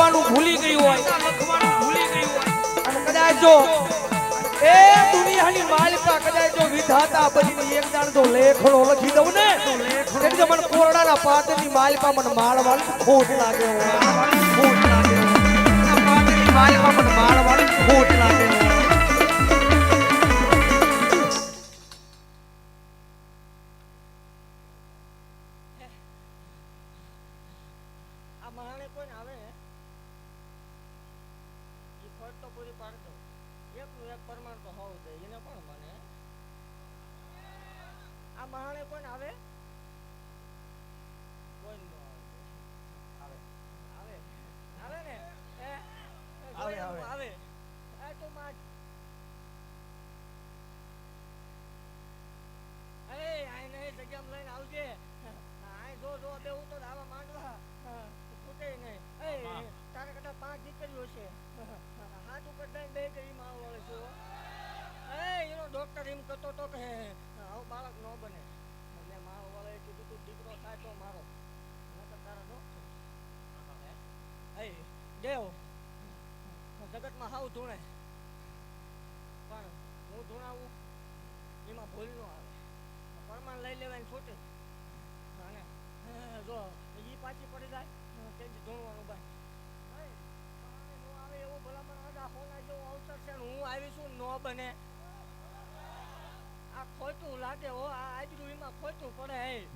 લખવાનું ભૂલી ગયું હોય અને કદાચ જો એ દુનિયાની માલિકા કદાચ જો વિધાતા બનીને એક દાણ જો લેખડો લખી દઉં ને એટલે મને કોરડાના પાદરની માલિકા મને માળવાળી ખોટ લાગે ખોટ લાગે પાદરની માલિકા મને માળવાળી ખોટ લાગે ડોક્ટર એમ કહેતો તો કે આવું બાળક ન બને એટલે મારો વાળો એ કીધું તું દીકરો થાય તો મારો નકર તારા ડોક્ટર દેવ જગતમાં હાવ ધૂણે પણ હું ધૂણાવું એમાં ભૂલ ન આવે પરમાણ લઈ લેવાય છૂટે અને જો એ પાછી પડી જાય તેથી ધૂણવાનું બાય ન આવે એવું ભલામણ આડા હોના જેવું અવસર છે હું આવીશું ન બને આ ખોટું લાગે હો આ આજરું એમાં ખોટું પડે હે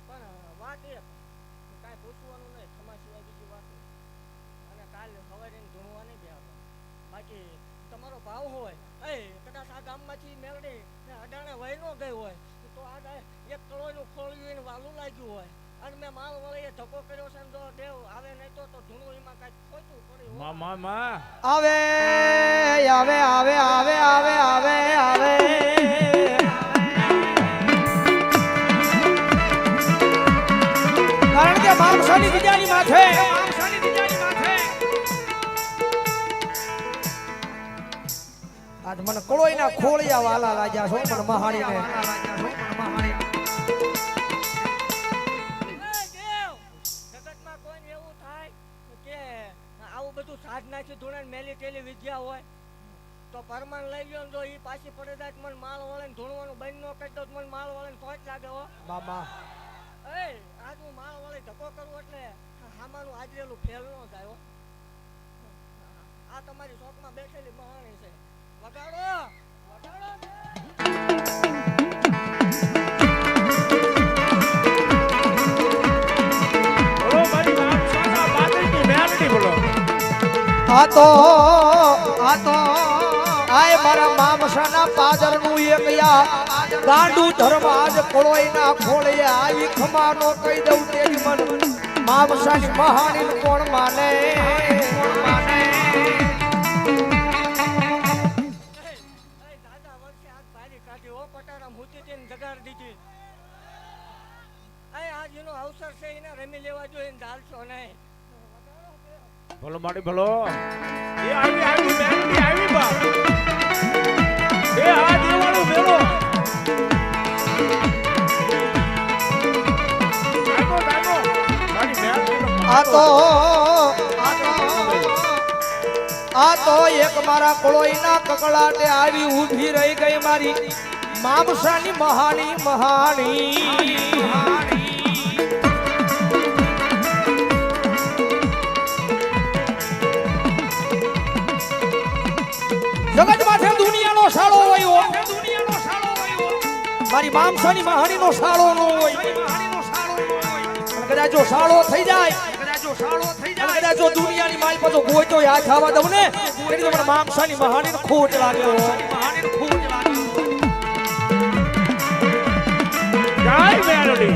પણ વાત એ કાંઈ પૂછવાનું નહીં ખમા સિવાય બીજી વાત અને કાલે સવારે ધૂણવા નહીં બેહવાનું બાકી તમારો ભાવ હોય કદાચ આ ગામમાંથી મેળડી ને અડાણે વહી ન ગઈ હોય તો આ એક કળોનું ખોળ્યું એને વાલું લાગ્યું હોય અને મેં માલ વળીએ ધક્કો કર્યો છે જો દેવ આવે નહીં તો ધૂણું એમાં કાંઈક ખોટું પડે આવે આવે આવે આવે આવે આવે આવે કારણ કે માણસોની બીજાની માથે આજ મને કળોઈના ખોળિયા વાલા લાગ્યા છો પણ મહાણીને જગતમાં કોઈ એવું થાય કે આવું બધું સાધનાથી ધૂણે મેલી ટેલી વિદ્યા હોય તો પરમાણ લઈ ગયો જો ઈ પાછી પડે જાય મને માલ વળે ધૂણવાનું બંધ ન કરી દો મને માલ વળે ખોટ લાગે હો બાબા આજ હું માલ વળે ધક્કો કરું એટલે હામાનું આજરેલું ફેલ ન જાય હો આ તમારી શોખમાં બેઠેલી મહાણી છે વગાડો વગાડો આય મારા મામસાના પાદરનું એક ગાંડું ધર્મ આજ કળોઈના ખોળિયા ઈ ખમાનો કહી દઉં તેરી મન મામસાની મહાણી કોણ માને દાદા વર્ષે આજ ભારી કાઢી ઓ પટારા મૂતી તેને જગાડ દીધી આજ એનો અવસર છે એને રમી લેવા જોઈએ ડાલશો નહીં ભલો માડી ભલો એ આવી મેલડી આવી બા એ આ દેવાળો મેલો આગો મારી મેલ આ તો એક મારા કળોઈના કકળાટે આવી ઊભી રહી ગઈ મારી મામસાની મહાણી જગત માથે દુનિયાનો સાળો હોય મારી મામસાની મહાણીનો સાળો ન હોય કદાચ જો સાળો થઈ જાય કદાચ જો દુનિયાની માલ પર કોઈ તો યાદ થવા દઉં ને એની તો મને મામસાની મહાણીનો ખોટ લાગે જય મેલડી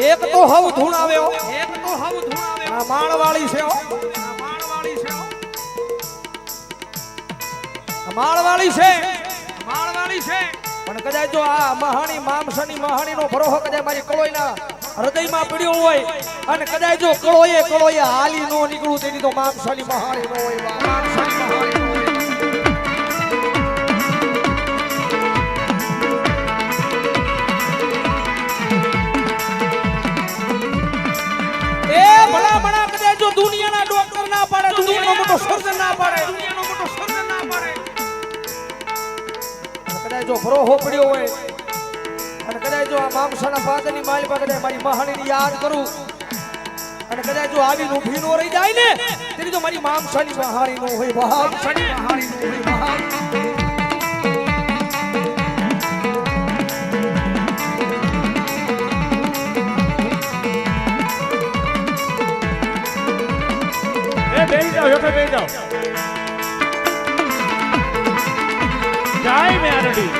એક તો હવ ધૂણાવ્યો આ માળવાળી છે માળવાળી છે પણ કદાચ જો આ મહાણી મામસાની મહાણીનો ભરોહો કદાચ મારી કળોઈના હૃદયમાં પીડ્યો હોય અને કદાચ જો કળોએ હાલી નો નીકળું તેની તો મામસાની મહાણી નો હોય જો ભરોહો પડ્યો હોય અને કદાચ જો આ મામસાના પાદરની માલિકા કદાચ મારી મહાણીને યાદ કરું અને કદાચ જો આવી ઊભી નો રહી જાય ને તેની તો મારી મામસાની મહાણી નો હોય મામસાની મહાણી નો હોય બેસી જાઓ હેઠળ બેસી જાઓ જય મેરડી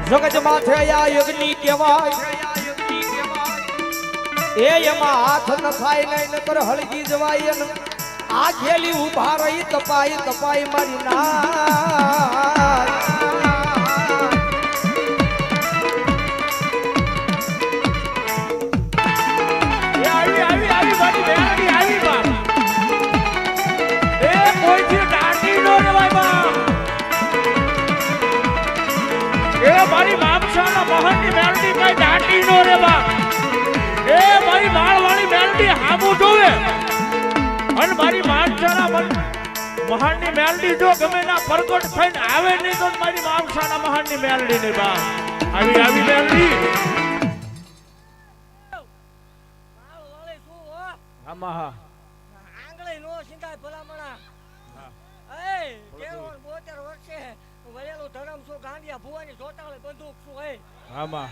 જગત માથે આ યજ્ઞ કહેવાય એ એમાં હાથ ન થાય નહીં નકર હળગી જવાય ને આ ખેલી ઉભા રહી તપાઈ તપાઈ મારી ના મારી મામસાના મહાનની મેલડી કઈ દાટી નો રે બા એ મારી માળવાળી મેલડી હામું જોવે અને મારી મામસાના મહાનની મેલડી જો ગમે ના પ્રગટ થઈને આવે નહીં તો મારી મામસાના મહાનની મેલડી ને બા આવી આવી મેલડી માળવાળી શું હો આમાં હા આંગળે નો સિંધાય ભલામણા એ કેવો 72 વર્ષે વળેલું ધરમ શું ગાંડિયા ભુવાની જોતાળે બંદૂક શું હે આમાં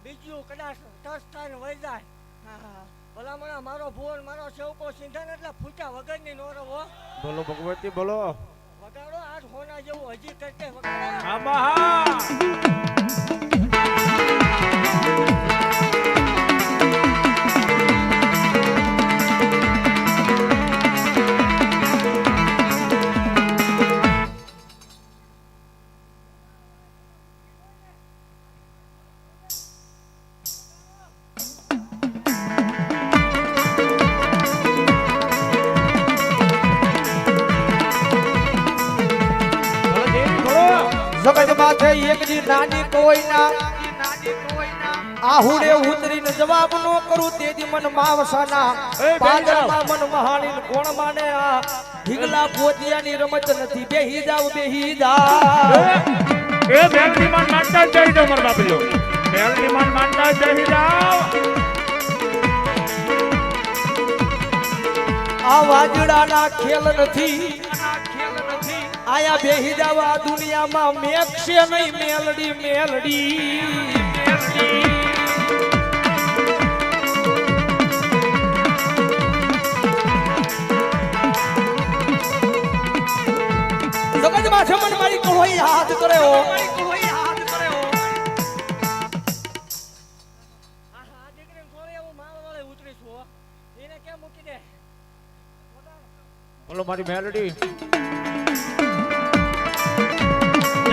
બીજું કદાચ ટચ થાય વહી જાય હા ભલામણા મારો ભુવન મારો સેવકો સિંધન એટલે ફૂટા વગરની નો રહો બોલો ભગવતી બોલો વગાડો આજ હોના જેવું હજી કરતે વગાડો આમાં હા જગત માથે એક જી નાની કોઈના આહુડે ઉતરીને જવાબ નો કરું તેદી મન માવસાના પાદરમાં મન મહાણી કોણ માને આ ઢીગલા પોતિયાની રમત નથી બેહી જાવ એ મેલડી માન માનતા જ જઈ જાવ મારા બાપજો મેલડી માન માનતા જ જઈ જાવ આ વાજડાના ખેલ નથી આયા બેહી જાવ આ દુનિયામાં મેકશે નહીં મેલડી મેલડી જગતમાં જમન મારી કોળોઈ હાથ કર્યો હા દીકરીને થોડી એવું માળવાળે ઉતરીશું હો એને કેમ મૂકી દે બોલો મારી મેલડી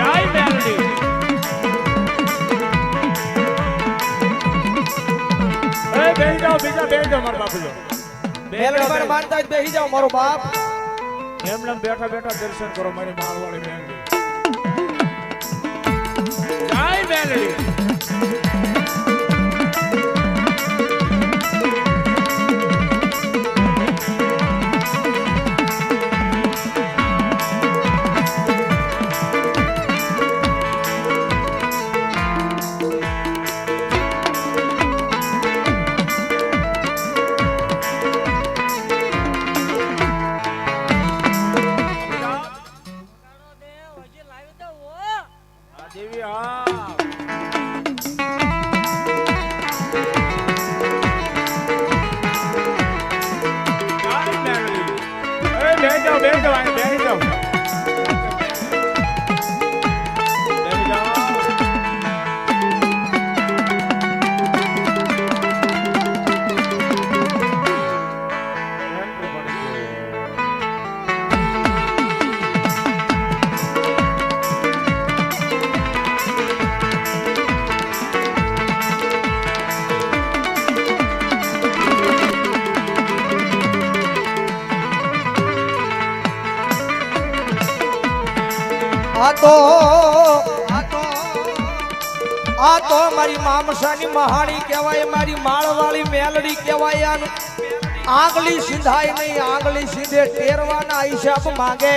જય મેલડી એ બેહી જાઓ મારા બાપજો મેલડી પર માનતા જ બેહી જાવ મારો બાપ એમને બેઠા બેઠા દર્શન કરો મારી માળવાળી મેલડી જય મેલડી દેવી હા બેસી જાઓ બેસી જાઓ આ તો મારી મામસાની મહાણી કહેવાય, મારી માળવાળી મેલડી કહેવાય. આનું આંગળી સીધાય નહીં, આંગળી સીધે ટેરવાના હિસાબ માંગે.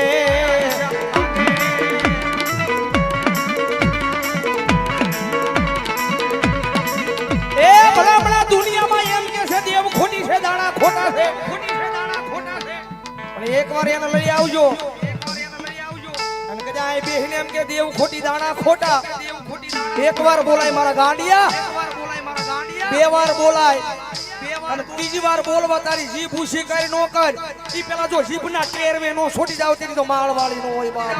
એ ભલામણા દુનિયામાં એમ કે છે દેવ ખોટી છે, દાણા ખોટા છે, પણ એકવાર એને લઈ આવજો અને કદાચ અહીં બેહીને એમ કે દેવ ખોટી દાણા ખોટા. એકવાર બોલાય મારા ગાંડિયા, બે વાર બોલાય અને ત્રીજી વાર બોલવા તારી જીભ ઉછી કરી નો કર. ઈ પેલા જો જીભના ટેરવે નો છોડી જાવ તેની તો માળવાળી નો હોય બાપ.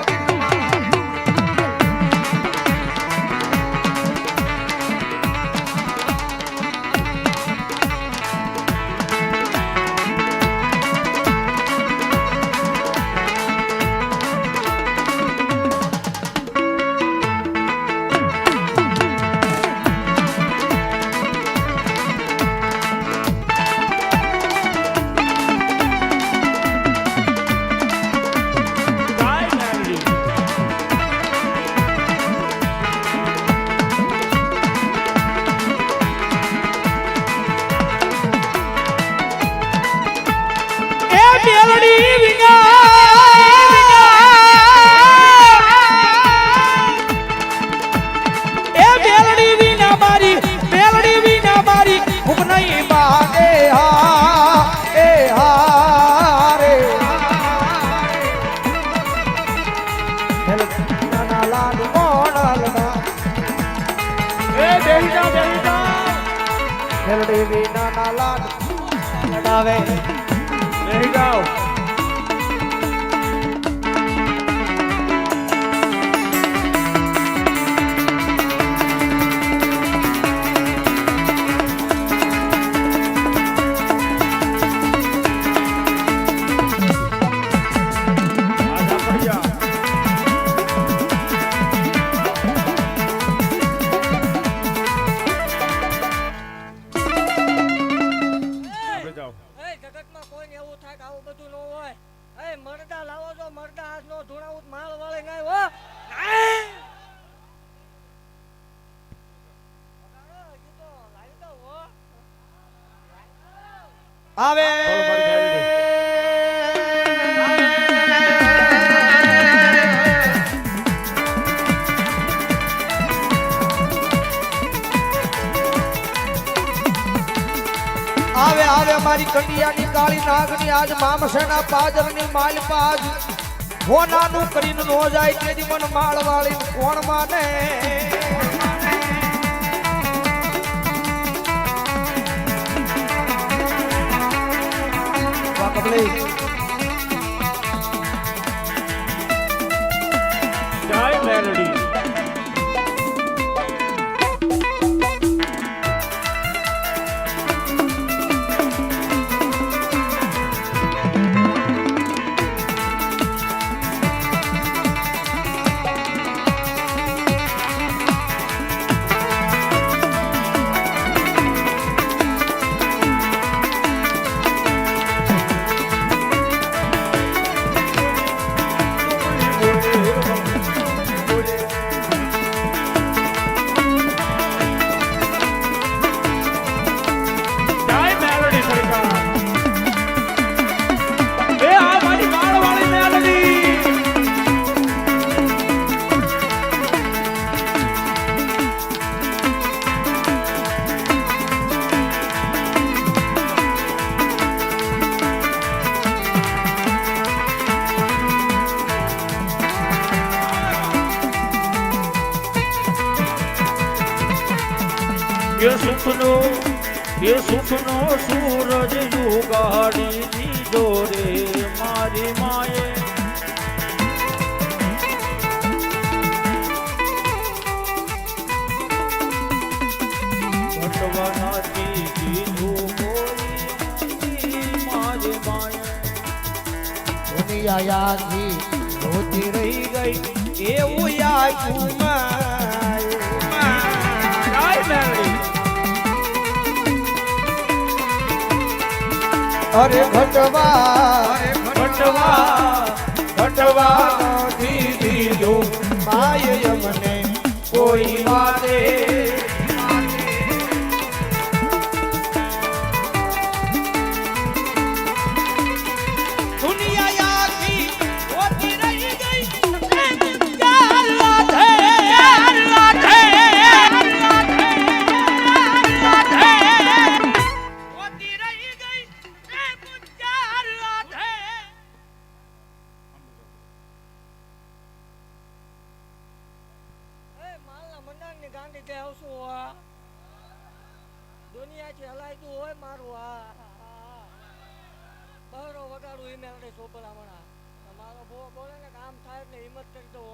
આવે આવે આવે મારી કંડિયાની કાળી નાગની આજ મામસેના પાજરની માલપા આજ હોનાનું કરીને નો જાય તેદી મન માળવાળી કોણ માને. જય મેલડી. ये सुखनो सूरज युगाड़ी दीदो रे मारी माए. भटवनाती दीदो कोई मारी माए. दुनिया यादी होती रही गई એવું યાદ અરે ઘટવા દીધી જો માય મને કોઈ વાતે ની ગાંડી તે આવશું આ દુનિયાથી હલાયતું હોય મારું આ બહરો વગાડું ઈ મેળડે સોપલા મણા મારો બહુ બોલે ને કામ થાય એટલે હિંમત કરી દો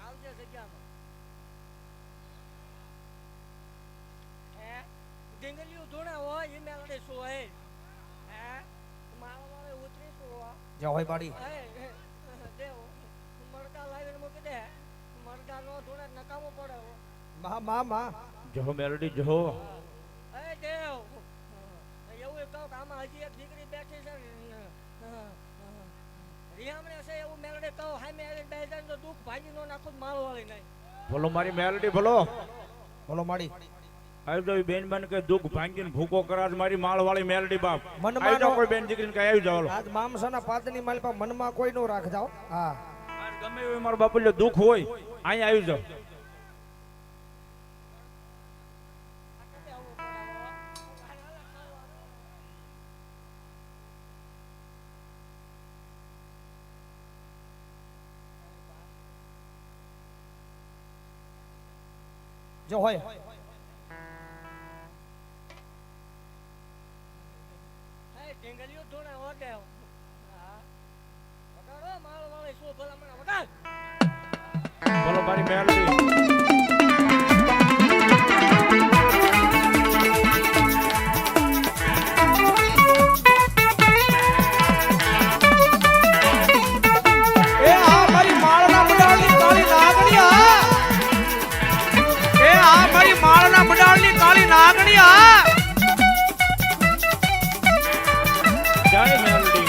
આવજે જગ્યામાં હે ડીંગલીઓ ધૂણે હોય ઈ મેળડે શું હોય હે મારો મારે ઉતરીશું હોય જય હોય બાડી દેવ મરદા લાવીને મૂકી દે મરદા નો ધૂણે નકામું પડે મા મા મા જો મેલડી જો એ દેવ એવું કહું કે આમાં હજી એક દીકરી બેઠી છે રિયામણે છે એવું મેલડે કહું હામે આવીને બે હજાર તો દુઃખ ભાગી નો નાખું માળો વાળી નહીં બોલો મારી મેલડી બોલો બોલો માડી આવી તો બેન બન કે દુઃખ ભાંગીને ભૂકો કરાજ મારી માળ વાળી મેલડી બાપ મનમાં આવી તો નો- કોઈ બેન દીકરીને કઈ આવી જાવ આજ મામસાના પાતની માલ પા મનમાં કોઈ નો રાખ જાઓ હા ગમે એવું મારો બાપુ દુઃખ હોય અહીંયા આવી જાવ જો હોય ઢીંગલીઓ ધૂણે હો દેવ હા વગાડો માળો વાળી શું ભલામણ વગાડ બોલો મારી મેલડી એ આ મારી માળના મંડાળની કાળી નાગણી આ એ આ મારી માળના મંડાળની કાળી નાગણી આ જય મેલડી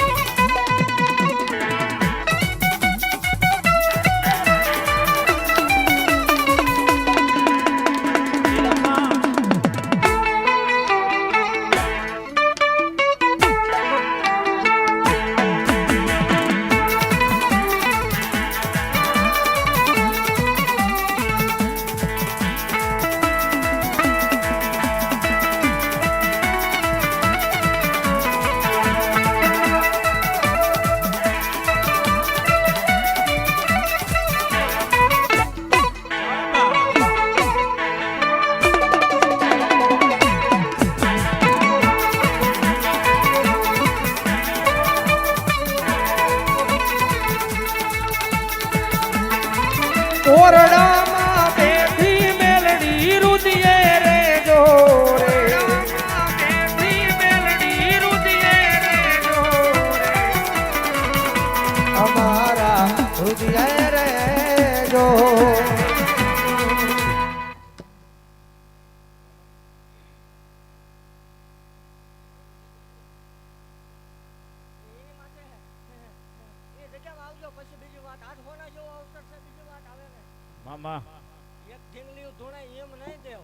ઓરડામાં બેઠી મેલડી રુદિયે રે જો રે બેઠી મેલડી રુદિયે રે જો રે અમારા રુદિયે રે જો એની માટે એ જગ્યામાં આવજો પછી બીજી વાત હાથ હોના જેવો અવસર છે બીજી વાત આવે ને મામા એક ઢીંગલીઓ ધૂણે એમ નહીં દેવ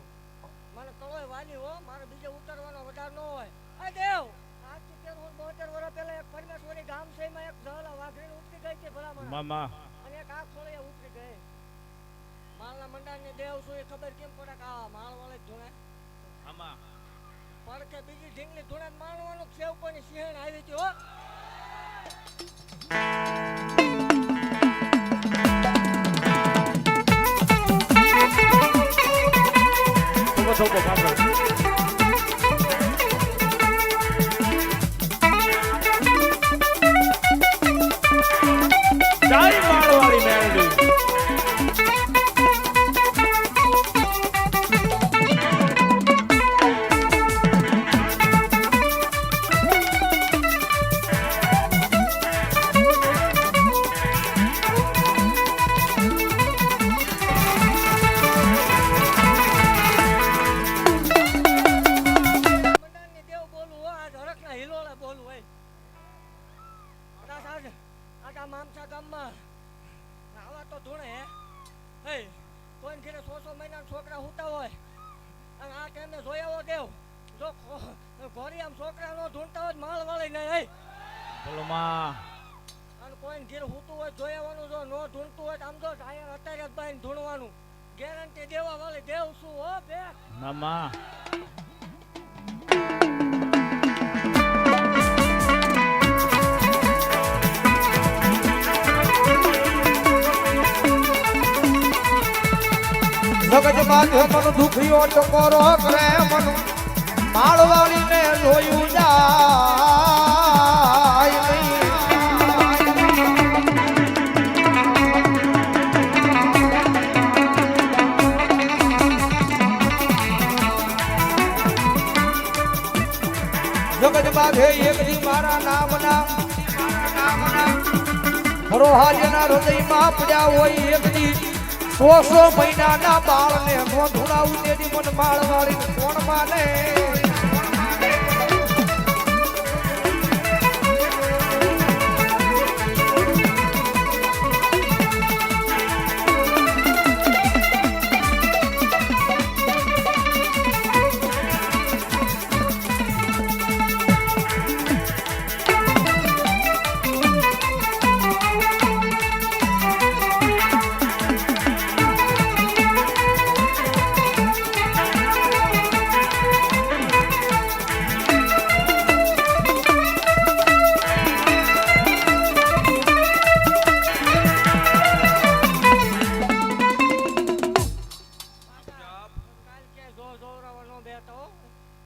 મને કળોય વાલી હો મારે બીજે ઉતરવાનો વધાર ન હોય આ દેવ આજથી 72 વર્ષ પહેલા એક પરમેશ્વરી ગામ છે એમાં એક ઝાલા વાઘરીને ઉતરી ગઈ છે ભલામણ મામા અને એક આ ખોળે ઉતરી ગઈ માલના મંડાણની દેવ શું એ ખબર કેમ પડે કે આ માળ વાળે ધૂણે મામા પડકે બીજી ઢીંગલી ધૂણે માણવાનું સેવ કોની સિંહણ આવી હતી હો થોકો પાછળ જય માળ વાળી મેલડી મંડાણની દેવ બોલું હો આજ હરખના હિલોળે બોલું હોય કદાચ આજ આ મામસા ગામમાં આવા તો ધૂણે હે કોઈ ઘરે 100 મહિનાના છોકરા હુતા હોય અને આ ટાઈમે જોયાવો દેવ જો ઘોડી આમ છોકરા નો ધૂણતા હોય માળ વાળી નહીં હે બોલો માં અને કોઈ ઘેર હુતું હોય જોયાવાનું જો નો ધૂણતું હોય તો આમ જો ઢાયા અત્યારે જ બાઈને ધૂણવાનું ગેરંટી દેવા વાળી દેવ શું હો બે મામા જગત બાંધે મન દુખિયો ટકોરો કરે મન માળવાળીને જોયું જાય નહીં. જગત બાંધે એક દી મારા નામના હરોહાજના હૃદયમાં પડ્યા હોય એક દી 100 મહિનાના બાળને નોંધુડાવું તેની મન માળવાળી કોણ માને.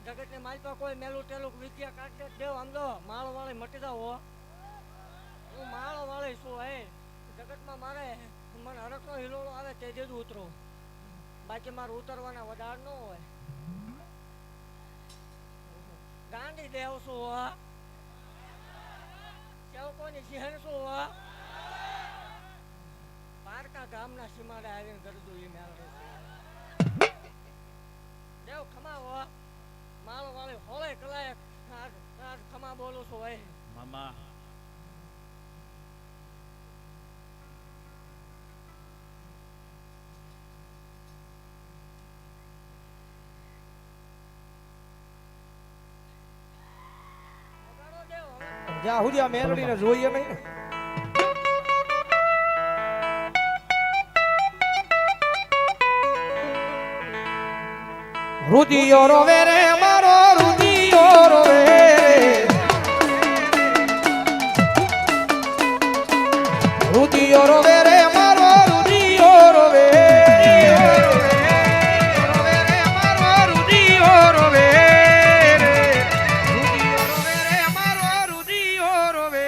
જગતને માલપા કોઈ મેલું ટેલું વિદ્યા કાઢે દેવ આમ તો માળ વાળી મટી જાવ હું માળ વાળી છું હે જગતમાં મારે મને હરકનો હિલોળો આવે તે જ ઉતરો બાકી મારે ઉતરવાના વધાર ન હોય ગાંડી દેવ છું સેવકોની સિંહણ છું પારકા ગામના સીમાડે આવીને ગરદુ એ મેળ દેવ ખમાવો મારો વાળી હોળે કલાય ખમા બોલું છું ભાઈ મામા જ્યાં સુધી આ મેલડીને જોઈએ નહીં ને રુદિયો રોવે રે મારો રુદિયો રોવે રુદિયો રોવે રે મારો રુદિયો રોવે રોવે રે મારો રુદિયો રોવે રુદિયો રોવે રે મારો રુદિયો રોવે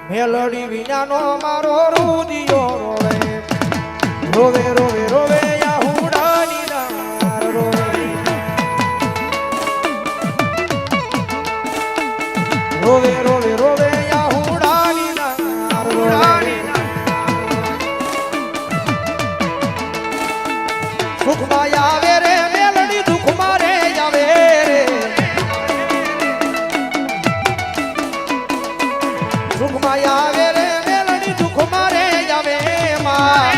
મેલડી વિનાનો મારો રુદિયો રોવે રોવે રોવે રોવે રોવે રોવે રોવે યાહુડાની નાર રોવે સુખમાં આવે રે મેલડી દુખમાં રે આવે રે સુખમાં આવે રે મેલડી દુખમાં રે આવે માં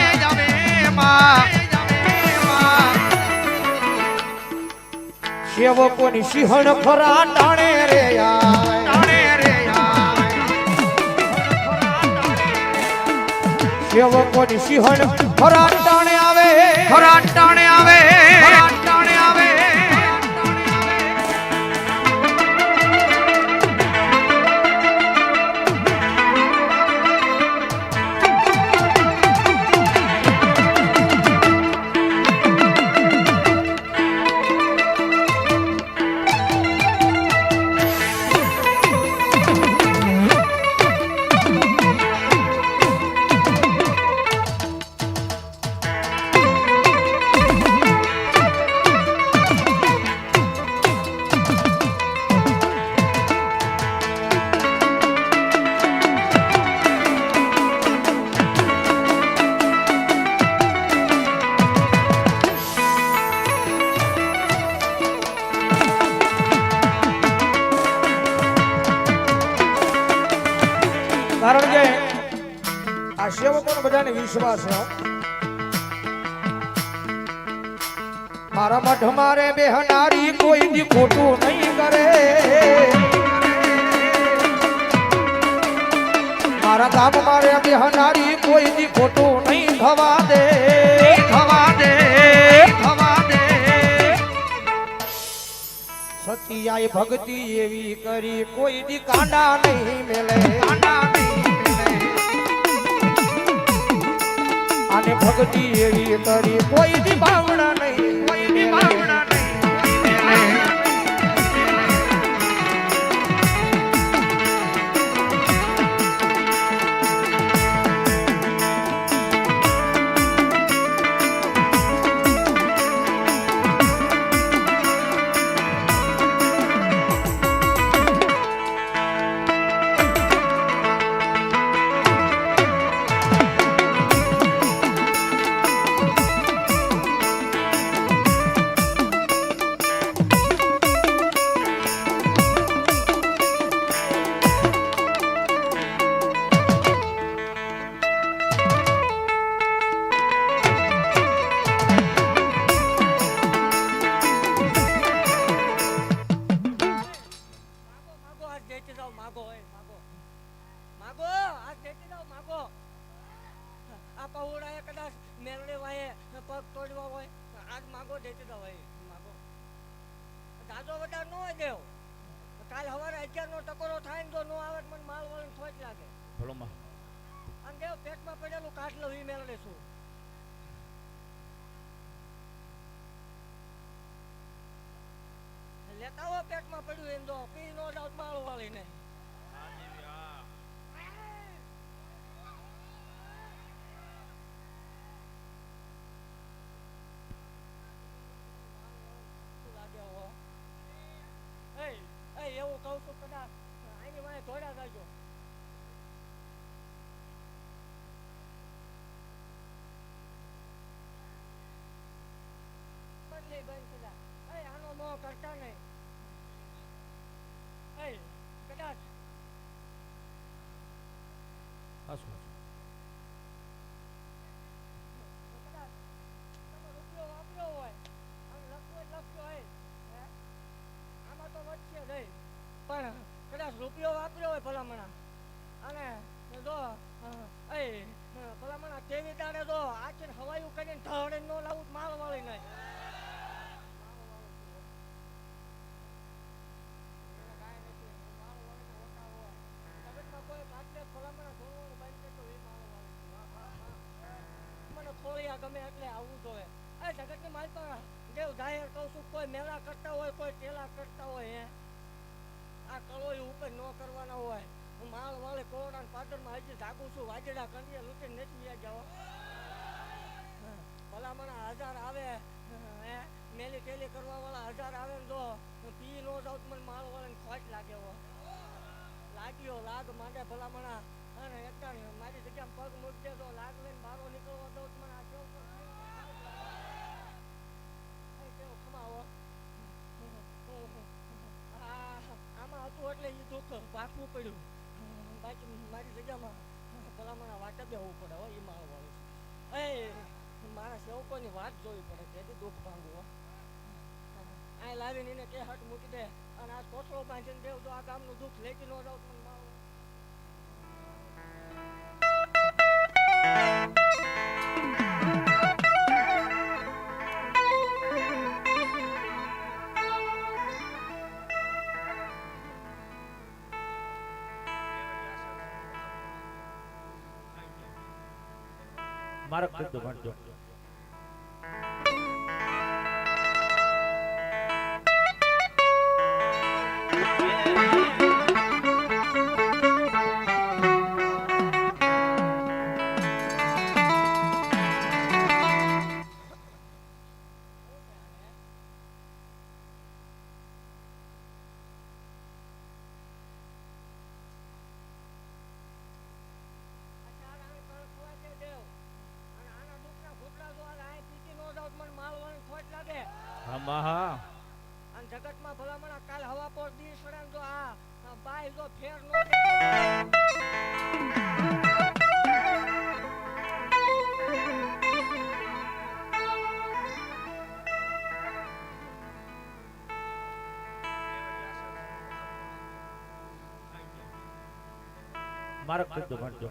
સેવકોની સિંહણ ખરા ટાણે રે સેવકોની સિંહણ ખરા ટાણે આવે ખરા ટાણે આવે ખરા ટાણે આવે કારણ કે આ સેવકોને બધાને વિશ્વાસ છે મારા મઠ મારે બેહનારી કોઈ દી ખોટું નહીં કરે મારા ગામ મારે બેહનારી કોઈ દી ખોટું નહીં થવા દે થવા દે થવા દે સતિયાય ભક્તિ એવી કરી કોઈ દી કાંડા નહીં મેલે કાંડા નહીં મેલે અને ભક્તિ એવી કરી કોઈ દી ભાવના નહીં, કોઈ દી ભાવના નહીં. માગો આજ દેતી જાઓ માગો માગો માગો આજ દેતી જાઓ માગો આ પહોળાએ કદાચ મેલડે વાયે પગ તોડવા હોય આજ માગો દેતી જાઓ માગો દાદો વધારે ન હોય દેવ કાલ સવારે 11 નો ટકોરો થાય ને જો નો આવે મને માલ વાળીને થોજ લાગે ભલો માં અને દેવ પેટમાં પડેલું કાઢ લઉં ઈ મેલડે છું લેતા હો પેટમાં પડ્યું એમ જો પી નો જાવ માળ વાળીને એવું કહું છું કદાચ આની વાંહે ધોળા જાજો બદલી બંધ કદાચ આનો મોહ કરતા નહીં કદાચ હાસુ કદાચ તમે રૂપિયો વાપર્યો હોય અને લખ્યો હોય આમાં તો વધશે નહીં પણ કદાચ રૂપિયો વાપર્યો હોય ભલામણા અને જો ભલામણા તેવી તારે જો આચર હવાયું કરીને ઢળે ન લાવું માલ વાળી નહીં ગમે એટલે આવવું જોઈએ જગતની માલપા દેવ જાહેર કહું છું કોઈ મેળા કરતા હોય કોઈ ટેલા કરતા હોય આ કળોય ઉપર ન કરવાના હોય હું માળ વાળે કોરોના પાદરમાં હજી જાગું છું વાજડા કરીએ લૂંટી નથી જાઓ ભલામણા 1000 આવે મેલી ટેલી કરવા વાળા 1000 આવે ને જો પી નો જાવ મને માળ વાળાને ખોટ લાગે લાગ્યો લાગ માંડે ભલામણા અને એકદમ મારી જગ્યામાં પગ મૂકી દેજો લાગ લઈને બારો નીકળવા દઉં મને આ કેવું કેવું ખમાવો આમાં હતું એટલે એ દુઃખ ભાગવું પડ્યું બાકી મારી જગ્યામાં ભલામણા વાટે બેવું પડે હોય એ મારો વાળું મારા સેવકોની વાત જોવી પડે તેથી દુઃખ ભાંગવું આ લાવીને એને કે હટ મૂકી દે અને આ કોથળો બાંધીને દેવ જો આ ગામનું દુઃખ લેતી ન જાવ મને મારો મારક શબ્દ ભણજો અને જગતમાં ભલામણા કાલ હવા પર દી સડાન જો આ બાય જો ફેર નો મારક શબ્દ ભણજો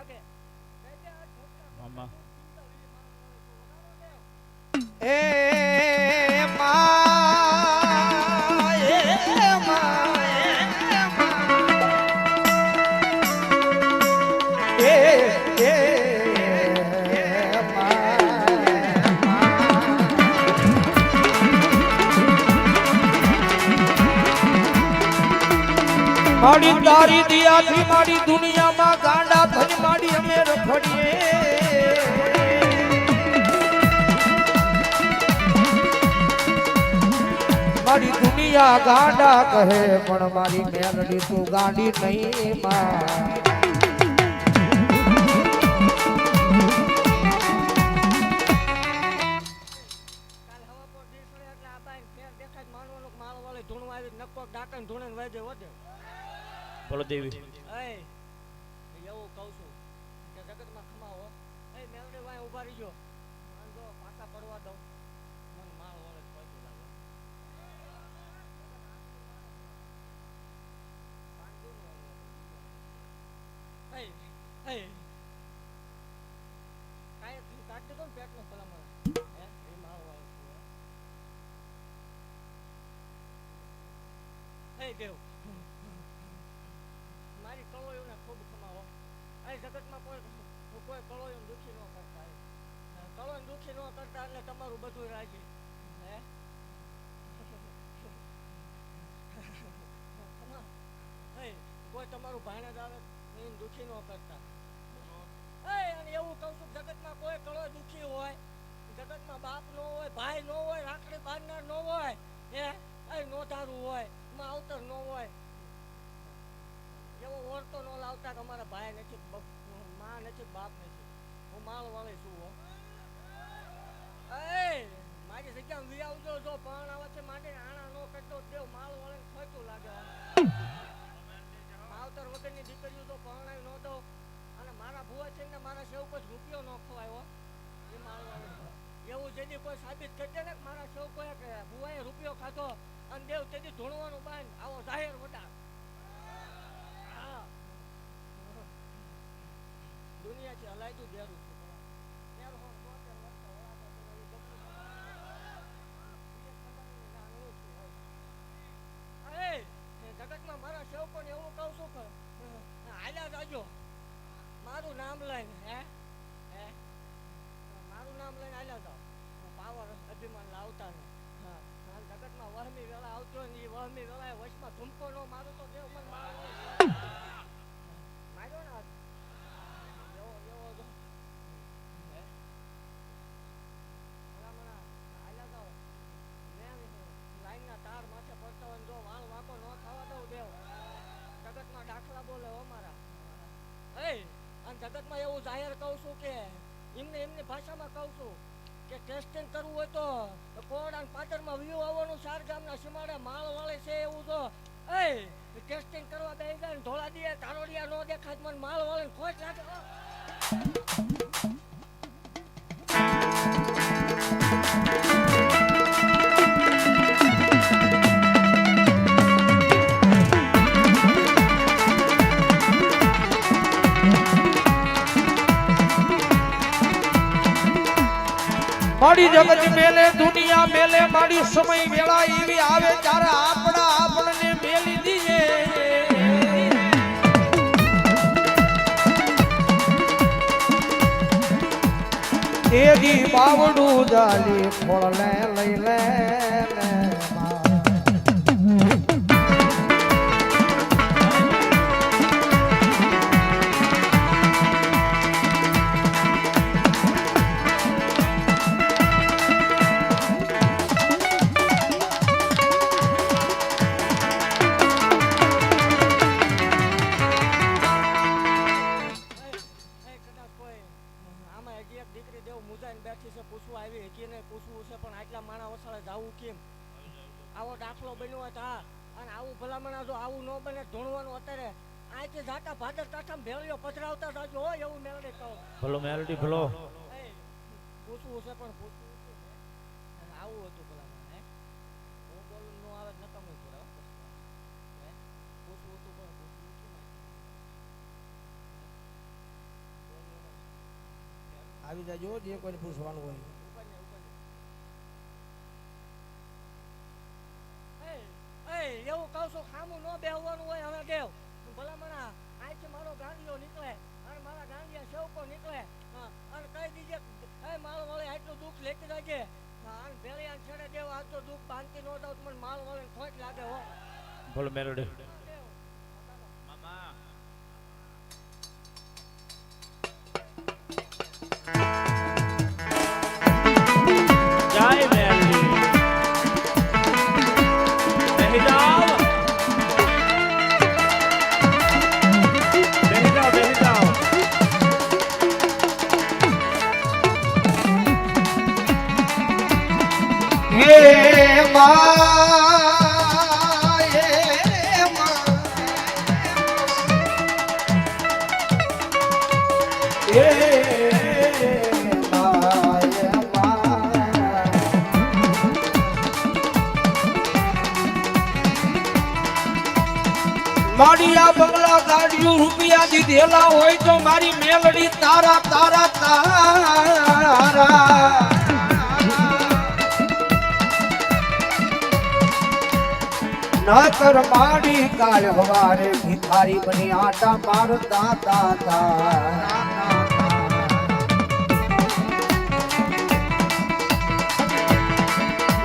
લાગે એટલે આ ઢોકળા મામા. ચિંતા વી મારો વાળો તો વધારો દેવ એ માં એ માં એ માડી તારી દિયાથી માડી દુનિયામાં ગાંડા થઈ માડી અમે રખડીએ મારી દુનિયા ગાંડા કહે પણ મારી મેલડી તું ગાંડી નહીં માં કાલ હવા પર દીસડે એટલે આ બાઈ ફેર દેખાય જ માનવાનું કે માળો વાળે ધૂણવા આવી નક્કો ડાકણ ધૂણે વાજે વધે બોલો દેવી. એવું કહું છું કે જગતમાં ખમાવો એ મેલડી વાય ઊભા રહીજો જો પાછા પડવા દઉં મને માળ વળે પહોંચી લાગે કાંઈ કાઢી દો ને પેટનો ભલામણ હે એ માળ વળે હે દેવ મારી કળોયોને ખૂબ ખમાવો આ જગતમાં કોઈ કળોયો દુઃખી ન કરતા કળોય દુઃખી ન કરતા એટલે તમારું બધું રાજી હે કોઈ તમારું ભાણેજ આવે એને દુઃખી ન કરતા અને એવું કહું છું જગતમાં કોઈ કળોય દુઃખી હોય જગતમાં બાપ ન હોય ભાઈ ન હોય રાખડી બાંધનાર ન હોય હે નોધારું હોય માવતર ન હોય એવો ઓળતો ન લાવતા કે અમારા ભાઈ નથી માં નથી બાપ નથી હું માળ વાળી છું હો મારી જગ્યામાં વી આવજો જો પણ આવે છે માટે આણા નો કરતો દેવ માળ વાળે ખોટું લાગે માવતર વગરની દીકરીઓ તો પરણાવી ન દઉં અને મારા ભુવા છે ને મારા સેવ કોઈ રૂપિયો ન ખવાયો એ માળ વાળે એવું જેથી કોઈ સાબિત કરશે ને મારા સેવ કોઈ કે ભુવાએ રૂપિયો ખાધો અને દેવ તેથી ધૂણવાનું બાંધ આવો જાહેર વડા દુનિયાથી હલાયતું દેરું છું જગતમાં મારા સેવકોને એવું કહું છું કે હાલ્યા જાજો મારું નામ લઈને હે હે મારું નામ લઈને હાલ્યા જાઓ પાવર અભિમાન લાવતા ને હા જગતમાં વહમી વેળા આવતો ને એ વહમી વેળા વચમાં ધૂમકો નો મારું તો દેવ મને માર્યો ને જગતમાં એવું જાહેર કહું છું કે એમની ભાષામાં કહું છું કે ટેસ્ટિંગ કરવું હોય તો કોરડા પાટણમાં વ્યૂ આવવાનું ચાર ગામના સીમાડે માળ વાળે છે એવું તો ટેસ્ટિંગ કરવા બે જાય ને ધોળા દે તારોડિયા નો દેખાય મને માળ વાળે ખોટ લાગે મારી જગત મેલે દુનિયા મેલે મારી સમય વેળા એવી આવે ત્યારે આપણા આપણને મેલી દીએ એદી બાવડું જાલી ફળ લઈ લે આવો દાખલો બન્યો હતા અને આવું ભલામણા જો આવું ન બને ધૂણવાનું અત્યારે આથી જાતા ભાદર કાઠામાં ભેળીઓ પધરાવતા જાજો હોય એવું મેલડી કહું ભલો મેલડી ભલો પૂછવું છે પણ પૂછવું છે આવું હતું ભલામણ હે હું બોલું નો આવે નકામું પૂરા પૂછવું હતું પણ પૂછવું છે આવી જાજો જે કોઈને પૂછવાનું હોય. એવું કહું છું ખામું ન બેહવાનું હોય હવે દેવ ભલામણા અહીંથી મારો ગાંડિયો નીકળે અને મારા ગાંડિયા સેવકો નીકળે અને કહી દીજે માલ વાળે આટલું દુઃખ લેતી રાખે અને ભેળિયા છેડે દેવ આજ તો દુઃખ બાંધતી ન દઉં મને માલ વાળે ખોટ લાગે હો બોલો મેલોડી મામા જય મેલોડી બેહી જાઓ બેહી જાઓ હે મા મારી આ બંગલા ગાડીઓ રૂપિયા દીધેલા હોય તો મારી મેલડી તારા તારા તારા નકર માડી કાળ હવારે ભિખારી બની આટા મારતા તા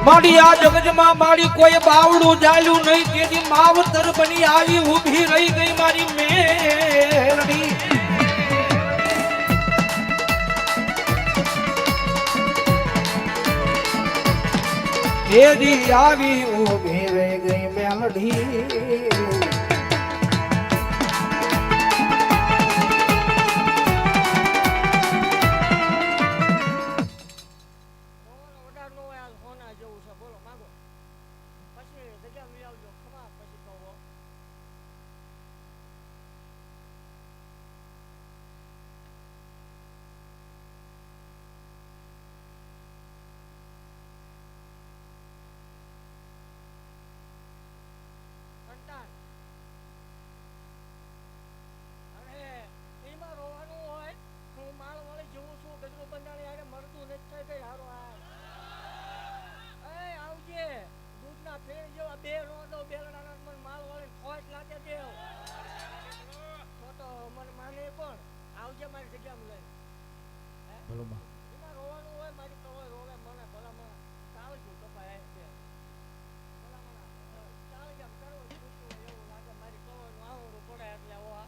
માડી આ જગજમાં મારી કોઈ બાવડું જાલ્યું નહીં તેથી માવતર બની આવી ઊભી રહી ગઈ મારી મેલડી તેદી આવી ઊભી રહી ગઈ મેલડી બોલો માં રોવાનું હોય મારી કવર રોવે મને ભલામણ ચાલજો તો ભાઈ ભલામણ ચાલ જેમ કરવું એવું લાગે મારી કવર નું આવડું પડે એટલે હાલો